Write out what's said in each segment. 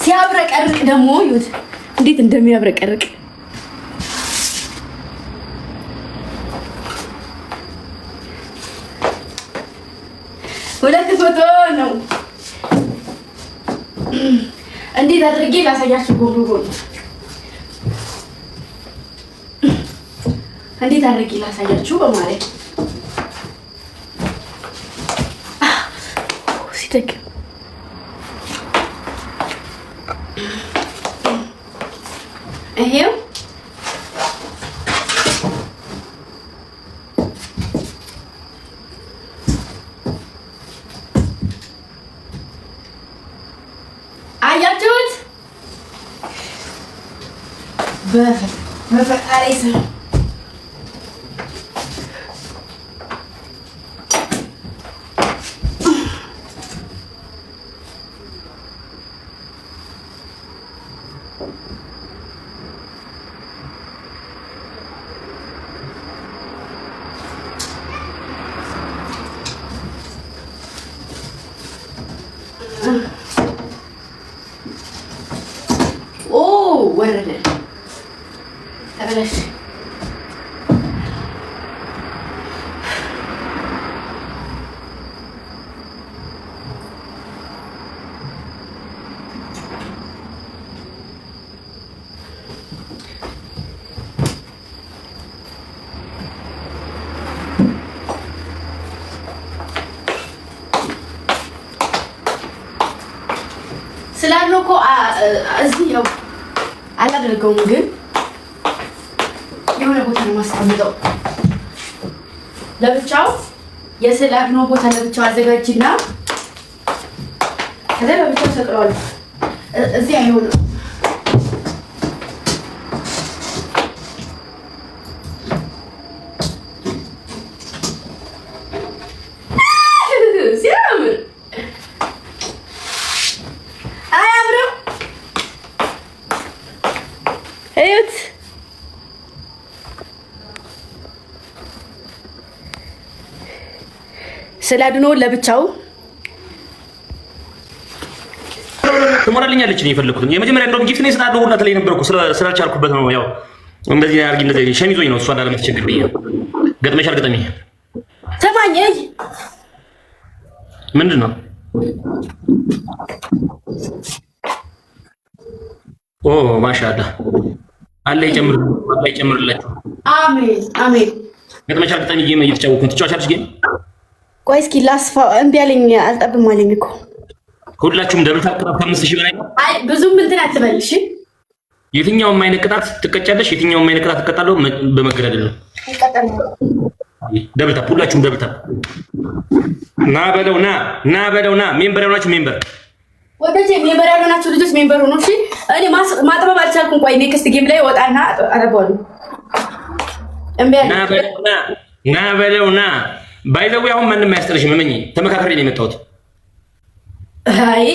ሲያብረቀርቅ ደግሞ ይሁት እንዴት እንደሚያብረቀርቅ ሁለት ፎቶ ነው። እንዴት አድርጌ ላሳያችሁ? ጎጎጎ እንዴት አድርጌ ላሳያችሁ? በማለት ሲደግ ይሄው አያችሁት? በፈጣሪ ስም ወረደ ተበላሽ። ስላለው እኮ እዚህ ያው አላደርገውም ግን የሆነ ቦታ ነው ማስቀምጠው። ለብቻው የስዕል አድኖ ቦታ ለብቻው አዘጋጅና ከዛ ለብቻው ሰቅለዋለሁ። እዚህ አይሆንም። ሲያምር አያምርም? እዩት። ስዕል አድኖ ለብቻው ትሞራልኛለች ነው የፈለኩት። የመጀመሪያ እንደውም ጊፍት ነው የሰጣለሁ ሁላ ተለይ ነበርኩ ስላልቻልኩበት ነው። ያው እንደዚህ አድርጊ እንደዚህ ሸሚዞኝ ነው እሷ ላለመትቸግር ብዬ ገጥመሻል። ገጠመኝ ሰማኝ። እይ ምንድን ነው? ኦ ማሻአላ አለ ይጨምርላችሁ። አሜን አሜን። ገጥመሻል። ገጠመኝ ጌም እየተጫወኩ ትጫወቻለሽ ጌም። ቆይ እስኪ ላስፋ። እምቢ አለኝ አልጠብም አለኝ እኮ። ሁላችሁም ደብል ታፕ 5000 በላይ ነው። አይ ብዙም እንትን አትበልሽ። የትኛውም አይነት ቅጣት ትቀጫለሽ። የትኛውም አይነት ቅጣት ትቀጣለሁ። በመገዳደል ነው። ደብል ታፕ ሁላችሁም ደብል ታፕ። ና በለው ና ሜምበር ያላችሁ ሜምበር ወደጄ ሜምበር ያላችሁ ልጆች ሜምበር ሆኖ እሺ። እኔ ማጥበብ አልቻልኩም። ቆይ ኔክስት ጌም ላይ ወጣና አጠባለሁ። እምቢ አለኝ። ና በለው ና ባይዘው አሁን ማንንም አያስጠልሽም። እመኚ ተመካከሬ ነው የመጣሁት። አይ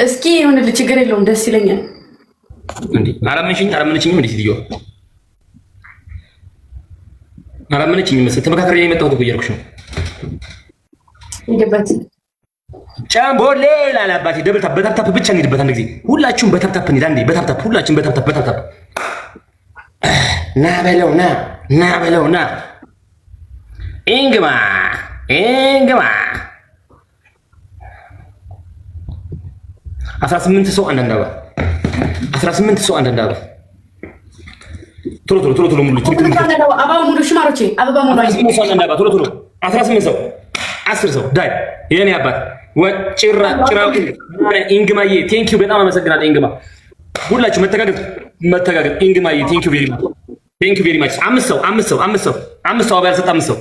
እስኪ የሆነ ችግር የለውም ደስ ይለኛል። እንዴ አላመነችኝም እንዴ ሴትዮ አላመነችኝም መሰለኝ። ተመካከሬ ነው የመጣሁት እኮ እያልኩሽ ነው። ይገባት ጫምቦሌ ላላባቴ ደብል ታፕ በታፕ ብቻ እንሂድበት። አንድ ጊዜ ሁላችሁም በታፕ እንሂድ። አንዴ በታፕ ሁላችሁም በታፕ ና በለው ና ኢንግማ 18 ሰው አንዳንድ አበባ 18 ሰው አንዳንድ አበባ ቶሎ ሙሉ አበባ ሙሉ ሽማሮቼ አበባ ሙሉ 18 ሰው 10 ሰው ዳይ የኔ አባት ጭራው ኢንግማዬ ቴንክ ዩ በጣም አመሰግናለሁ። ኢንግማ ሁላችሁ መተጋገዝ ኢንግማዬ ቴንክ ዩ ቬሪ ማች። 5 ሰው አበባ ያልሰጠ 5 ሰው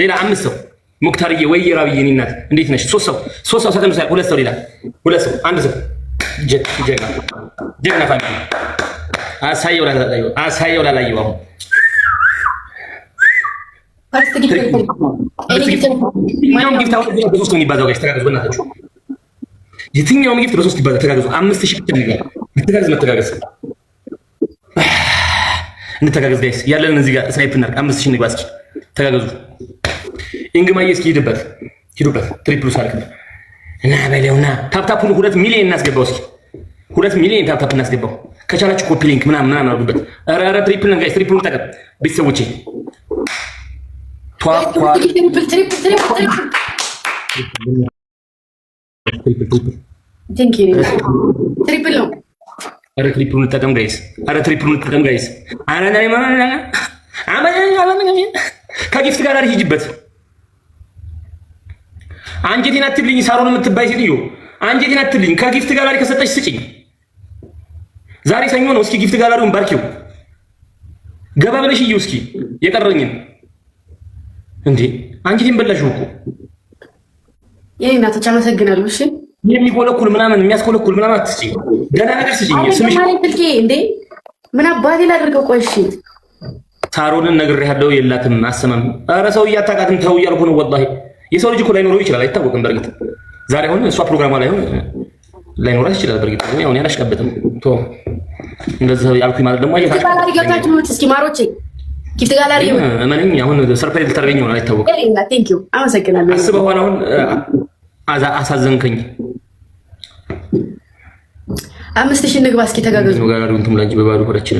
ሌላ 5 ሰው ሙክታርዬ ወይ ራብዬ እኔ እናት እንዴት ነሽ? 3 ሰው ተቀምጧል። 2 ሰው ሌላ 2 ሰው 1 ሰው ጀግና ፋሚሊ አሳየው ላላየው አሁን የትኛውም ጊፍት አሁን በ3 ነው የሚባዛው። ጋይስ ተጋገዙ በእናታችሁ። የትኛውም ጊፍት በ3 ይባዛ። ተጋገዙ። 5000 ብቻ ነው መተጋገዝ። እንተጋገዝ ጋይስ። ያለን እዚህ ጋር ስናይፕ እናድርግ። 5000 እንግባ እስኪ ተጋገዙ። ኢንግማዬ እስኪ ሂዱበት ትሪፕሉ ሳልክ እና በለውና ታፕታፑን 2 ሚሊዮን እናስገባው እስኪ 2 ሚሊዮን ታፕ እናስገባው ከቻላችሁ ኮፒ ሊንክ ምናምን አድርጉበት። ኧረ ትሪፕል ነው ጋይስ፣ ትሪፕል ተቀበል ቤተሰቦቼ። ትሪፕል ነው። ኧረ ትሪፕሉን እንጠቀም ጋይስ፣ ኧረ ትሪፕሉን እንጠቀም ጋይስ። ከጊፍት ጋር ሂጅበት። አንጀቴን አትብልኝ ሳሮን የምትባይ ሴትዮ፣ አንጀቴን አትብልኝ። ከጊፍት ጋር ከሰጠች ስጪኝ። ዛሬ ሰኞ ነው። እስኪ ጊፍት ጋላሪውን ባርኪው ገባ ብለሽ እዩ እስኪ የቀረኝን። እንዴ አንጀቴን በላሽው እኮ የኔ እናቶች አመሰግናለሁ። እሺ የሚኮለኩል ምናምን የሚያስኮለኩል ምናምን አትስጪኝ። ደህና ነገር ስጪኝ። ስምሽ እንዴ ምን አባቴ ላድርገው? ቆይ እሺ ሳሮንን ነግሬሃለሁ፣ የላትም አሰማም። ኧረ ሰው እያታቃትም ተው እያልኩ ነው። ወላሂ የሰው ልጅ እኮ ላይኖረው ይችላል፣ አይታወቅም። በእርግጥ ዛሬ አሁን እሷ ፕሮግራሟ ላይ ሆን ላይኖራት ይችላል። በእርግጥ ነው ያው ያላሽቀበትም ቶ እንደዛ ያልኩኝ ማለት ደግሞ ጊፍት ጋላሪ ገብታችሁ እስኪ ማሮቼ፣ ጊፍት ጋላሪ እመነኝ። አሁን ሰርፕራይዝ ልታደርገኝ ነው፣ አይታወቅም። ቴንክ ዩ አመሰግናለሁ። አስበው አሁን አሳዘንከኝ። 5000 ንግባ እስኪ ተጋገዙ። ጋላሪውን ትሙላንጂ በባዶ ሆዳችን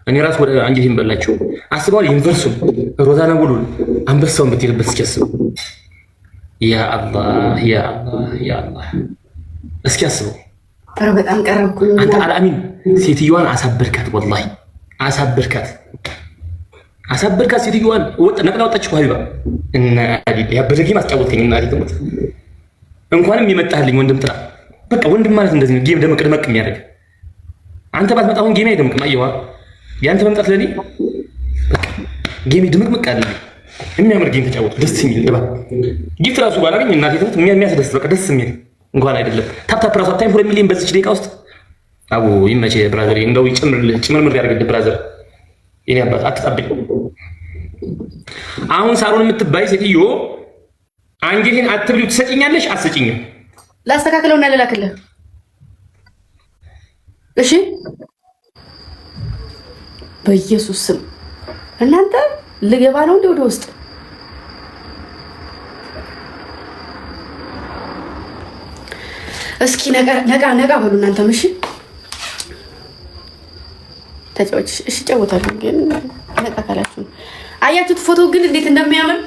እኔ ራስ ወደ አንጀቴን በላቸው። አስበዋል። ዩኒቨርሱን ሮዛና ጉሉን አንበሳውን ብትሄድበት እስኪ አስበው። ያ አላህ ያ አላህ ያ አላህ እስኪ አስበው። ኧረ በጣም ቀረብኩኝ። አንተ አልአሚን ሴትዮዋን አሳበርካት፣ ወላሂ አሳበርካት፣ አሳበርካት። ሴትዮዋን ወጥ ነቅላ ወጣች እኮ ሀቢባ እና አዲድ ያበደ ጌም አስጫወተኝ። እና አዲድ እንኳንም የመጣህልኝ ወንድም ጥላ። በቃ ወንድም ማለት እንደዚህ ነው፣ ጌም ደመቅ ደመቅ የሚያደርግ። አንተ ባትመጣ አሁን ጌም አይደምቅም። አየዋ ያንተ መምጣት ለኔ በቃ ጌም ድምቅምቅ አለ። የሚያምር ጌም ተጫወቱ፣ ደስ የሚል ድባብ። ጊፍት ራሱ ባላገኝ እናቴ ትሙት የሚያስደስት በቃ ደስ የሚል እንኳን አይደለም ታፕታፕ ራሱ አታይም። 2 ሚሊዮን በዚች ደቂቃ ውስጥ አቡ ይመቼ ብራዘር። እንደው ጭምርምር ያደርግልህ ብራዘር። የኔ አባት አትጣብኝ። አሁን ሳሮን የምትባይ ሴትዮ አንጀቴን አትብሊው። ትሰጪኛለሽ አትሰጪኝም? ላስተካክለውና ልላክልህ። እሺ በኢየሱስ ስም እናንተ ልገባ ነው እንደ ወደ ውስጥ እስኪ ነቃ በሉ እናንተም። እሺ ተጫዎች እሺ ጨውታለሁ፣ ግን ነቃ ካላችሁ አያችሁት ፎቶ ግን እንዴት እንደሚያምር።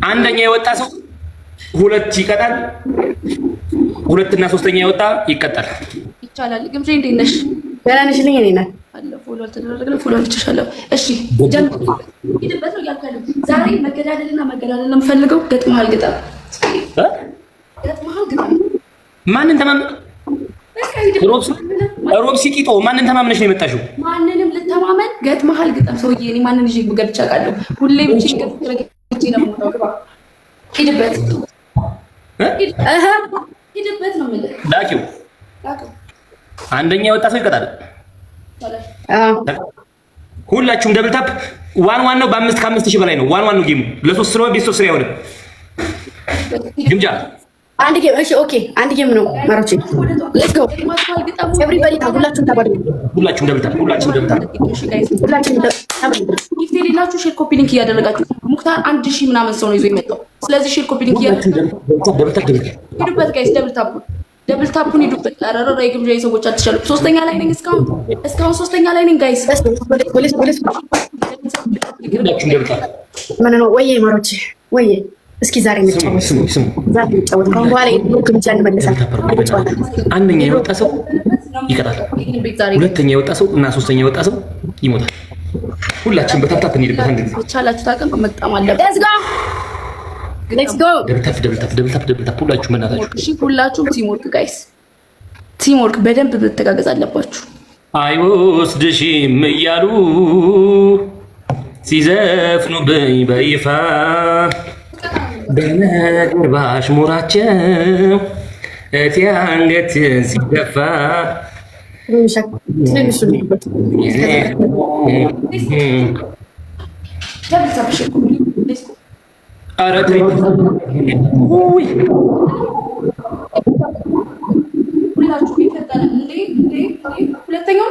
አንደኛ የወጣ ሰው 2 ይቀጣል፣ 2 እና 3ኛ የወጣ ይቀጣል። ይቻላል። ግምጄ እንዴት ነሽ? ደህና ነሽ? ልኝ እኔ ነኝ አለ ፎሎ አልተደረገም። ፎሎ አልተሻለው። እሺ ጀምር ሂድበት ነው ያልካለሁ። ዛሬ መገዳደልና መገዳደል ነው የምፈልገው። ገጥመሃል ግጣም ገጥመሃል ግጣም። ማንን ተማምነህ ሮብ ሲቂጦ ማንን ተማምነሽ ነው የመጣሽው? ማንንም ልተማመን። ገጥመሃል ግጣም። ሰውዬ እኔ ማንን ይዤ ገብቻ ቃለሁ። ሁሌ ብቻ ገጥቼ ነው የምወጣው። ግባ ሂድበት ሂድበት ነው የምልህ። ላኪው አንደኛ የወጣ ሰው ይቀጣል። ሁላችሁም ደብል ታፕ። ዋን ነው በ5 ከ5000 በላይ ነው። ዋን ነው ጌሙ ለ3 ስለሆነ ቤት 3 ያውል ግምጃ አንድ ጌም። እሺ ኦኬ አንድ ጌም ነው ማሮቼ። ሌትስ ጎ ኤቭሪባዲ ታፕ። ሁላችሁም ታባዱ። ሁላችሁም ደብል ታፕ። ሁላችሁም ደብል ታፕ። ጊፍት የሌላችሁ ሼር ኮፒ ሊንክ እያደረጋችሁ። ሙክታር 1000 ምናምን ሰው ነው ይዞ የመጣው። ስለዚህ ሼር ኮፒ ሊንክ እያደረጋችሁ ደብል ታፕ። ሂዱበት ጋይስ፣ ደብል ታፑን ሂዱበት። አረረ የግምጃ ሰዎች አትቻሉ። 3ኛ ላይ ነኝ እስካሁን 3ኛ ላይ ነኝ ጋይስ። ምን ነው ወይዬ ማሮቼ ወይዬ እስኪ ዛሬ እንጫወት። ዛሬ እንጫወት። ከአሁን በኋላ ግምጃ እንመለሳለን። አንደኛ የወጣ ሰው ይቀጣል። 2ኛ የወጣ ሰው እና 3ኛ የወጣ ሰው ይሞታል። ሁላችንም በታፕታፕ እንሄድበት። አንድ ጊዜ ቻላችሁ ታቀም መጣም አለበት። ሌትስ ጎ ደብል ታፕ። ሁላችሁም እናታችሁ እሺ፣ ሁላችሁም ቲምወርክ ጋይስ፣ ቲምወርክ በደንብ መተጋገዝ አለባችሁ። አይወስድሽም እያሉ ሲዘፍኑብኝ በይፋ በነገር ባሽሙራቸው እቴ አንገት ሲደፋ ኧረ ሁላችሁ ይፈጠራል እንዴ? ሁለተኛው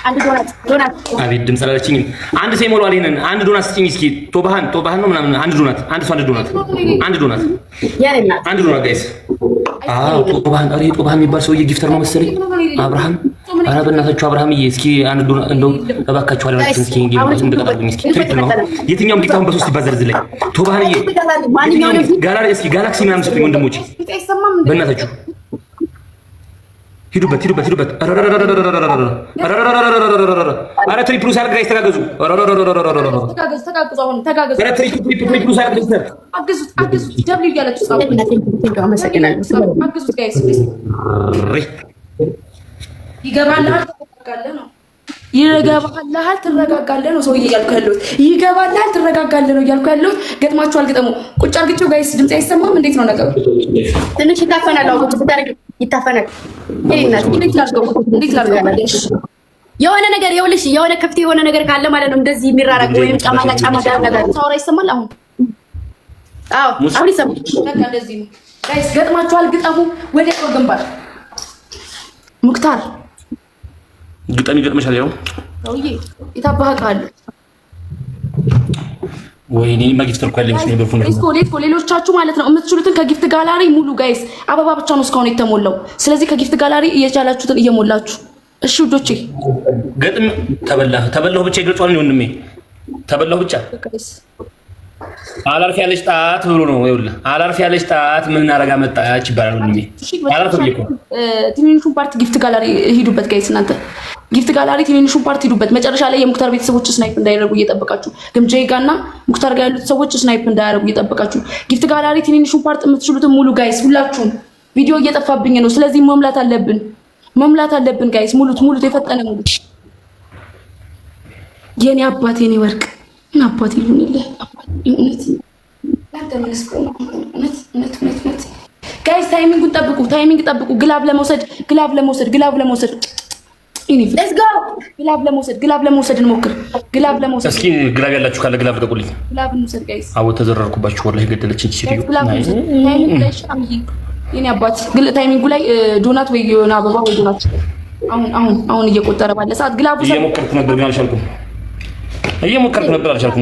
አንድ ዶናት አቤት ድምፅ አላለችኝም። አንድ ሰው ይሞላዋል። ይሄንን አንድ ዶናት ስጭኝ እስኪ። ቶባሃን ነው ምናምን አንድ ዶናት አንድ ዶናት ጋይስ። ጦባሃን የሚባል ሰውዬ ጊፍተር ነው መሰለኝ። አብርሃም ኧረ በእናታችሁ አብርሃምዬ እስኪ አንድ ዶናት እንደው እባካችሁ አላችሁ እስኪ እንደቀጣልኝ እስኪ ትሪፕል ነው። የትኛውም ጊፍት አሁን በሶስት ይባዛል እዚህ ላይ ቶባሃንዬ። ጋላክሲ ምናምን ስጡኝ ወንድሞቼ በእናታችሁ። ሂዱበት። ኧረ ትሪፕሉ ሳይሆን ጋይስ ተጋገዙ። ኧረ ትሪፕሉ ሳይሆን አግዙት። ደብሊው እያላችሁ አግዙት ጋይስ። ይገባልሃል፣ ትረጋጋለህ ነው ሰውዬ እያልኩ ያለሁት። ይገባልሃል፣ ትረጋጋለህ ነው እያልኩ ያለሁት። ገጥማችሁ አልገጠሙ ቁጭ አርግቼው ጋይስ። ድምፅ አይሰማም? እንዴት ነው ነገሩ? ትንሽ ይታፈናል። አውቁት ብታረግ ይታፈናል። እንዴት ላድርገው? የሆነ ነገር ይኸውልሽ፣ የሆነ ክፍት የሆነ ነገር ካለ ማለት ነው እንደዚህ የሚራራቅ ወይም ጫማ ጋር ነገር ሳውራ ይሰማል። አሁን ይሰማል። በቃ እንደዚህ ነው ጋይስ። ገጥማችሁ አልገጠሙ። ወደ ጦር ግንባር ሙክታር ግጠም ይገጥመሻል። ያው ሰውዬ ይታባካል። ወይኔ ማጊፍተር እኮ ያለኝ መስሎኝ በፉን ሌትኮ ሌሎቻችሁ ማለት ነው የምትችሉትን ከጊፍት ጋላሪ ሙሉ ጋይስ። አበባ ብቻ ነው እስካሁን የተሞላው። ስለዚህ ከጊፍት ጋላሪ እየቻላችሁትን እየሞላችሁ እሺ ውዶቼ። ገጥም ተበላሁ ብቻ ይገልጿል። ወንድሜ ተበላሁ ብቻ አላርፍ ያለች ጣት ብሎ ነው። ይኸውልህ አላርፍ ያለች ጣት ምን አረጋ መጣች ይባላል። ወንድሜ አላርፍ ብዬ እኮ ትንንሹን ፓርት ጊፍት ጋላሪ ሂዱበት ጋይስ። እናንተ ጊፍት ጋላሪ ትንንሹን ፓርት ሂዱበት። መጨረሻ ላይ የሙክታር ቤተሰቦች ስናይፕ እንዳይረጉ እየጠበቃችሁ፣ ግምጃዬ ጋርና ሙክታር ጋር ያሉት ሰዎች ስናይፕ እንዳያረጉ እየጠበቃችሁ ጊፍት ጋላሪ ትንንሹን ፓርት የምትችሉትን ሙሉ ጋይስ። ሁላችሁም ቪዲዮ እየጠፋብኝ ነው። ስለዚህ መምላት አለብን ጋይስ። ሙሉት የፈጠነ ሙሉት። የኔ አባት የኔ ወርቅ ምን አባት ይሉኝልህ እውነት አንተ ምንስ እውነት ጋይስ። ታይሚንጉን ጠብቁ። ግላብ ለመውሰድ ሌትስ ጎ። ግላብ ለመውሰድ እንሞክር። እስኪ ግላብ ያላችሁ ካለ ግላብ ልቀቁልኝ። ግላብ እንውሰድ ጋይስ። አዎ ተዘረርኩባችሁ ወላሂ ገደለችኝ ሲሪዩ። የኔ አባት ታይሚንጉ ላይ ዶናት ወይ የሆነ አበባ ወይ ዶናት አሁን እየቆጠረ ባለ ሰዓት ግላብ እየሞከርኩ ነበር ግን አልቻልኩም።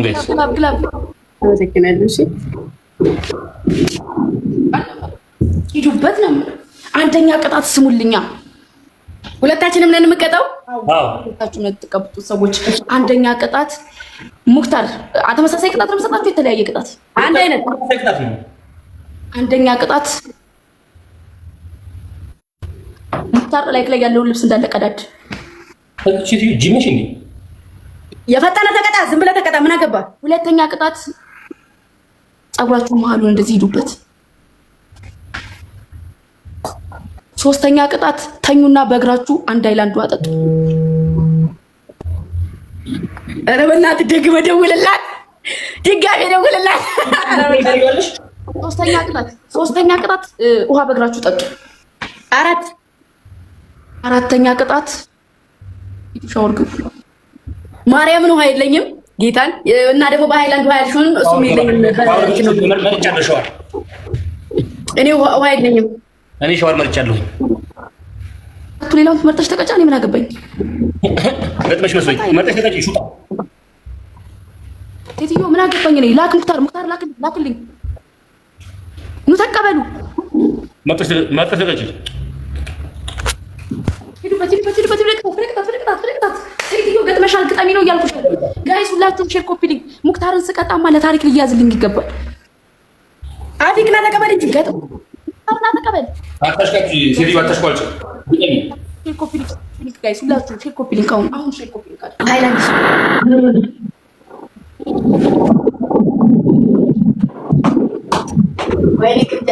ጋይስ። ግላብ ሂዱበት ነው። አንደኛ ቅጣት ስሙልኛ። ሁለታችንም ነን የምንቀጣው። ሁለታችሁም ነን የምትቀጡት ሰዎች። አንደኛ ቅጣት ሙክታር ተመሳሳይ ቅጣት ነው የምሰጣችሁ? የተለያየ ቅጣት? አንድ አይነት ቅጣት ነው። አንደኛ ቅጣት ሙክታር ላይ ያለውን ልብስ እንዳለ ቀዳድ። ጂሚሽ እንዴ የፈጠነ ተቀጣ። ዝም ብለህ ተቀጣ። ምን አገባ? ሁለተኛ ቅጣት ጸጉራችሁ መሀሉን እንደዚህ ሂዱበት። ሶስተኛ ቅጣት ተኙና በእግራችሁ አንድ አይላንድ ውሃ ጠጡ። ኧረ በእናትህ ደግመህ ደውልላት፣ ድጋሜ ደውልላት። ሶስተኛ ቅጣት ውሃ በእግራችሁ ጠጡ። አራተኛ ቅጣት ሻወር ግቡ። ማርያምን ውሃ የለኝም ጌታን እና ደግሞ በሃይላንድ ውሃ ያልሽውን እሱም የለኝም። እኔ ውሃ የለኝም። እኔ ሻወር መርጫለሁ። ሌላውን መርጠሽ ተቀጫ። እኔ ምን አገባኝ? ገጥመሽ መስሎኝ መርጠሽ ተቀጪ። ሹጣ ሴትዮ ምን አገባኝ? እኔ ላክ ሙክታር ላክልኝ። ኑ ተቀበሉ። መርጠሽ ተቀጪ። ሂዱበት። ሴትዮ ገጥመሻል፣ ግጠሚ ነው እያልኩሽ ጋይስ። ሁላችሁም ሼር ኮፒ ሊንክ። ሙክታርን ስቀጣማ ለታሪክ ሊያዝልኝ ይገባል። አዲክና ተቀበል እንጂ ገጥ አና ተቀበል። አታሽካቺ ሴትዮ አታሽኳልጭ። ሼር ኮፒ ሊንክ ጋይስ፣ ሁላችሁም ሼር ኮፒ ሊንክ። አሁን ሼር ኮፒ ሊንክ አለ ሃይላንድ ወይኔ ክብደ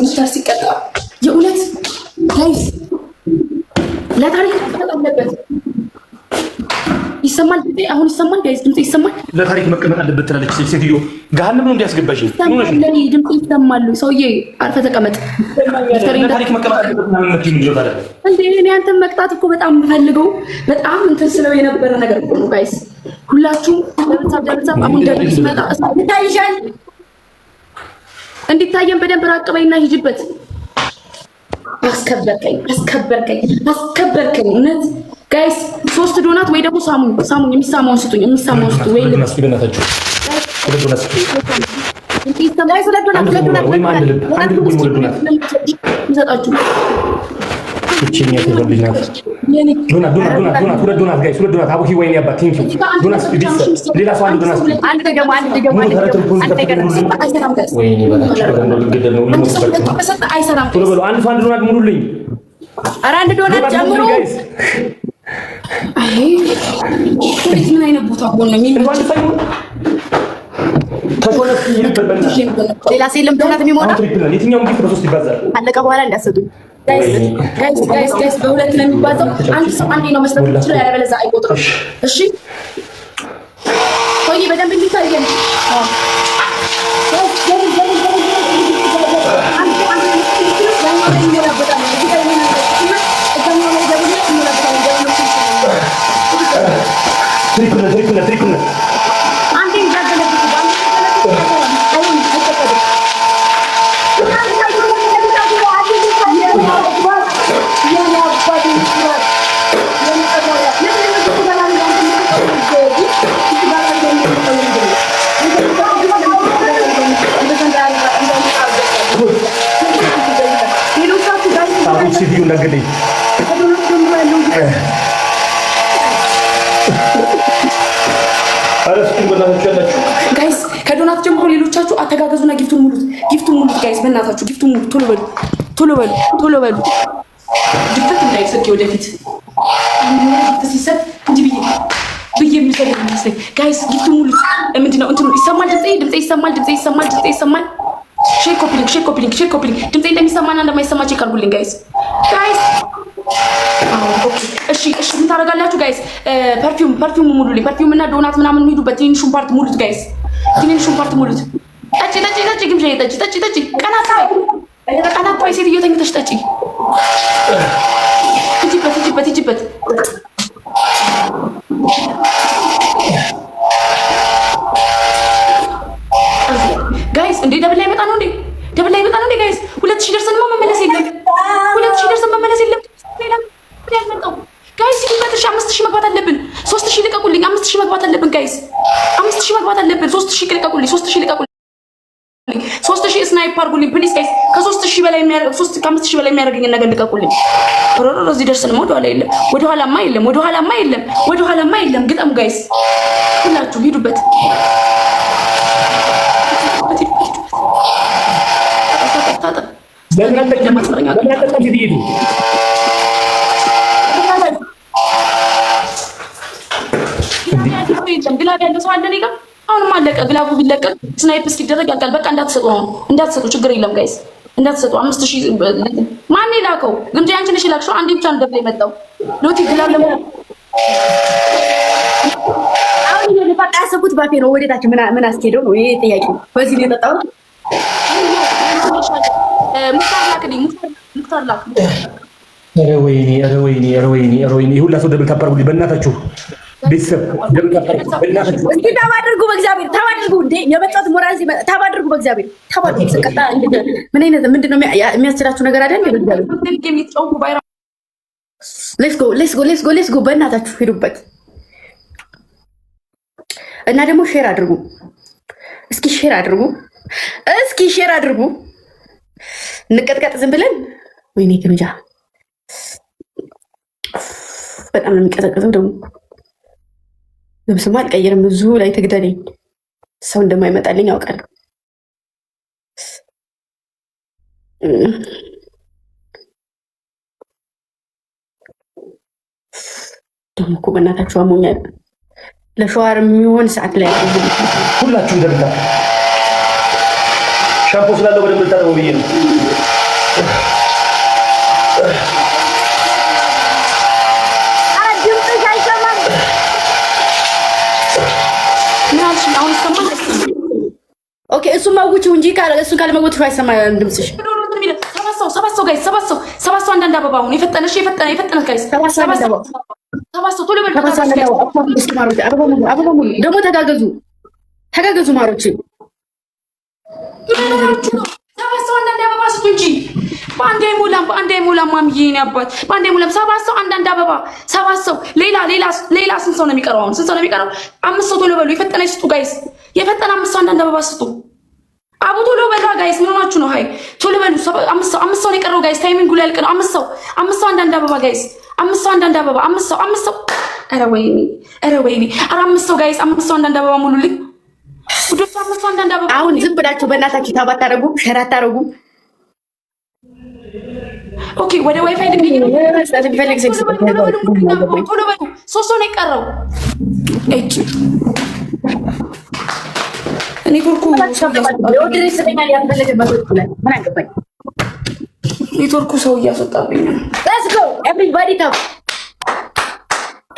ሙክታር ሲቀጣ የእውነት ጋይስ ለታሪክ መቀመጥ አለበት። ይሰማል? አሁን ይሰማል? ጋይስ ድምጽ ይሰማል? ለታሪክ መቀመጥ አለበት ትላለች ሴትዮ። ገሃነም ነው እንዲያስገባሽ ለኔ ድምጽ ይሰማል። ሰውዬ አርፈ ተቀመጥ። ለታሪክ መቀመጥ አለበት ምናምን ምትይ ነው ታዲያ እንዴ? እኔ አንተን መቅጣት እኮ በጣም የምፈልገው በጣም እንትን ስለው የነበረ ነገር እኮ ነው ጋይስ። ሁላችሁም ደብጻ አሁን ደብጽ መጣ ታይሻል። እንዲታየን በደንብ ራቅ በይና ሂጂበት። አስከበርከኝ። እውነት ጋይስ 3 ዶናት ወይ ደግሞ ሳሙኝ። የሚሳማውን ስጡኝ። ወይ ለነሱ በእናታችሁ ምን አይነት ቦታ ሆነ ሌላ ሴልም ዶናት የሚሞላ የትኛውም ጊፍት በ3 ይባዛል። አለቀ በኋላ እንዳሰጡኝ ጋይስ በሁለት ነው የሚባዛው። አንድ ሰው አንዴ ነው መስጠት ይችላል፣ ያለበለዚያ አይቆጥርም። እሺ ቆይ በደንብ እንዲታየን ትሪፕል ጋይስ ከዶናት ጀምሮ ሌሎቻችሁ አተጋገዙና ጊፍቱን ሙሉት ጋይስ፣ በእናታችሁ ጊፍቱን ሙሉት። ቶሎ በሉ ድፍት እንዳይሰጥ ወደፊት ሲሰጥ እንጂ ብዬ የሚሰጥ ይመስለኝ ጋይስ። ጊፍቱን ሙሉት። ምንድነው እንትኑ ይሰማል? ድምጼ ይሰማል። ሼክ ኮፒሊንግ ድምጼ እንደሚሰማና እንደማይሰማ ቼክ አድርጉልኝ ጋይስ። እሺ ምን ታደርጋላችሁ ጋይስ? ፐርፊውም ሙሉልኝ። ፐርፊውም እና ዶናት ምናምን የሚሄዱበት ትንሹን ፓርት ሙሉት ጋይስ። ጠጪ ግምሻ ጠጪ። ቀናት ባይ ሴትዮ ተኝተሽ ጠጪ። ሂጂበት ጋይስ። እንዴ ደብል ላይ መጣ ነው እንዴ ጋይስ? 2000 ደርሰን መመለስ የለም። ጋይስ ሲሉበት 5000 መግባት አለብን። 3000 ልቀቁልኝ። 5000 መግባት አለብን ጋይስ። 5000 መግባት አለብን። 3000 ልቀቁልኝ። 3000 ስናይፕ አድርጉልኝ ፕሊዝ ጋይስ። ከ3000 በላይ የሚያደርገኝ ነገር ልቀቁልኝ። ሮሮ እዚህ ደርሰን ወደኋላማ የለም። ግጠሙ ጋይስ ሁላችሁ ሂዱበት። ግላብ ያለው ሰው አለ እኔ ጋር። አሁንም አለቀ። ግላቡ ቢለቀቅ ስናይፕ እስኪደረግ ያልቃል። በቃ እንዳትሰጡ፣ ችግር የለም ጋይስ እንዳትሰጡ። 5000 ማን የላከው? ግምጃ አንቺ ነሽ የላክሽው። አንዴ ብቻ እንደብለ የመጣው ሎቲ ግላብ ለሞ አሁን በቃ ያሰቡት ባፌ ነው። ወዴታችን ምን አስኬደው ነው ይሄ ጥያቄ። በዚህ ነው የጠጣው። ሙክታር ላክ። ኧረ ወይኔ ሁላ ሰው ደብል ታባርጉልኝ በእናታችሁ። ቤተሰብ ደብል ታባርጉ በእናታችሁ። እስኪ ታባድርጉ በእግዚአብሔር ታባድርጉ። እንዴ የመጣሁት ሞራል ሲመጣ ታባድርጉ በእግዚአብሔር ታባድርጉ። ስቀጣ ምን አይነት ምንድነው የሚያስችላችሁ ነገር አይደል? በእግዚአብሔር ሌትስ ጎ በእናታችሁ ሄዱበት። እና ደግሞ ሼር አድርጉ። እስኪ ሼር አድርጉ። እንቀጥቀጥ ዝም ብለን። ወይኔ ግምጃ በጣም ነው የሚቀዘቅዘው። ደግሞ ልብስማ አልቀይርም። ብዙ ላይ ትግደለኝ። ሰው እንደማይመጣልኝ ያውቃለሁ። ደግሞ እኮ በእናታችሁ አሞኛል። ለሸዋር የሚሆን ሰዓት ላይ ሁላችሁ እንደምታ ሻምፖ ስላለው በደንብ ልታጠቡ ብዬ ነው። ኦኬ እሱ ማውጪው እንጂ እሱ ካለ መግባትሽ አይሰማም ድምጽሽ። ሰባሰው አንዳንድ አበባ አሁን የፈጠነ ጋይስ ሰባሰው ቶሎ በል ደግሞ ተጋገዙ ማሮች ስጡ እንጂ በአንድ አይሞላም ማምዬ የኔ አባት በአንድ አይሞላም። 7 ሰው አንዳንድ አበባ 7 ሰው ሌላ ስንት ሰው ነው የሚቀረው? አሁን ስንት ሰው ነው የሚቀረው? 5 ሰው ቶሎ በሉ። የፈጠነ ስጡ ጋይስ፣ የፈጠነ 5 ሰው አንዳንድ አበባ ስጡ። አቡ ቶሎ በሉ ጋይስ፣ ምን ሆናችሁ ነው? ሃይ ቶሎ በሉ። 5 ሰው ነው የቀረው ጋይስ፣ ታይሚንጉ ላይ ያልቅ ነው። 5 ሰው አንዳንድ አበባ ጋይስ፣ 5 ሰው አንዳንድ አበባ 5 ሰው። ኧረ ወይኔ 5 ሰው ጋይስ፣ 5 ሰው አንዳንድ አበባ ሙሉልኝ ውዶች፣ 5 ሰው አንዳንድ አበባ። አሁን ዝም ብላችሁ በእናታችሁ ታባት ታረጉ ሸራ ታረጉ። ኦኬ ወደ ዋይፋይ ልግኝ ነው። ቶሎ በሉ 3 ሰው ነው የቀረው። እጭ ኔትወርኩ ሰው እያስወጣብኝ ነው።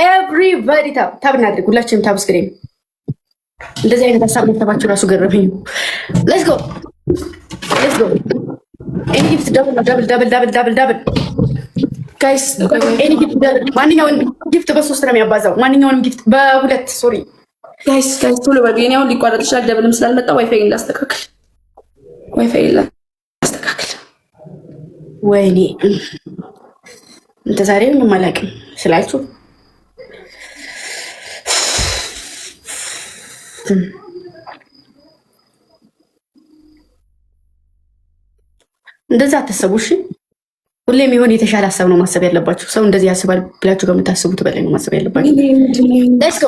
ኤቭሪባዲ ታብ እናድርግ። ሁላችንም ታብ ስክሪን። እንደዚህ አይነት ሀሳብ መተባችሁ ራሱ ገረመኝ። ሌትስ ጎ ኤኒ ጊፍት ደብል ጋይስ። ኤኒ ጊፍት ማንኛውንም ጊፍት በ3 ነው የሚያባዛው። ማንኛውንም ጊፍት በ2 ሶሪ ጋይስ ቶሎ በሉ። የኔ አሁን ሊቋረጥ ይችላል። ደብልም ስላልመጣ ዋይፋይ ላስተካክል። ወይኔ እንተ ዛሬ ምንም አላውቅም ስላችሁ እንደዛ አታስቡ። እሺ ሁሌም የሆነ የተሻለ ሀሳብ ነው ማሰብ ያለባችሁ። ሰው እንደዚህ ያስባል ብላችሁ ከምታስቡት በላይ ነው ማሰብ ያለባችሁ። ሌትስ ጎ